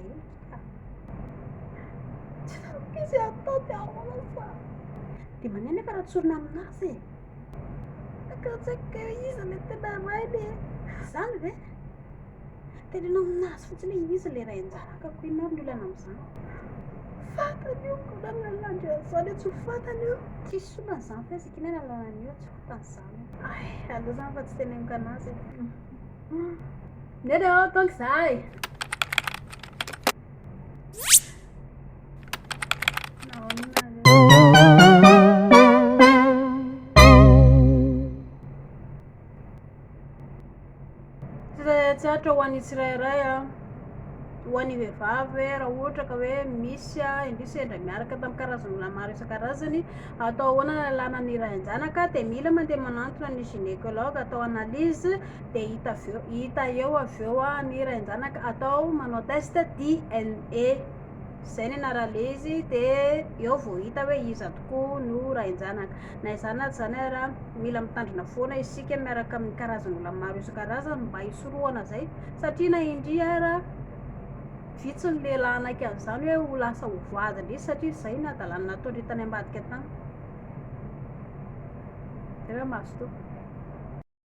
iny tsy izy atao ty aolasa de manena efa raha tsorina aminazy akatsaka izy le tena rainy zany ve tenena aminazy fotsiny izy le ray anjarakako inao ny olana am'izany fantany io konalalandro zany tsy fantany io tsisy sonany zany fezaka iny nalalany io tsy fantany zany aleo zany fa tsy teneniko anazy neny ao tonga zahay tsy hatra ho an'ny tsirairay ho an'ny vehivavy raha ohatra ka hoe misy indrisy endra miaraka tamin'ny karazan'olona maro isan-karazany atao ahoana lalàna ny ray an-janaka de mila mandeha manantona ny gynécologue atao analyse de hita eo avy eo ny ray an-janaka atao manao test DNA zay ny anarale izy de eo vao hita hoe iza tokoa no ray an-janaka na izany azy zany raha mila mitandrina foana isika miaraka amin'ny karazan'olona maro isan-karazany mba hisorohana zay satria na indria raha vitsy ny lehilahy anaiky an'izany hoe ho lasa ho voadiny izy satria zay ny adalany nataony tany ambadika tany zay hoe mahazo toa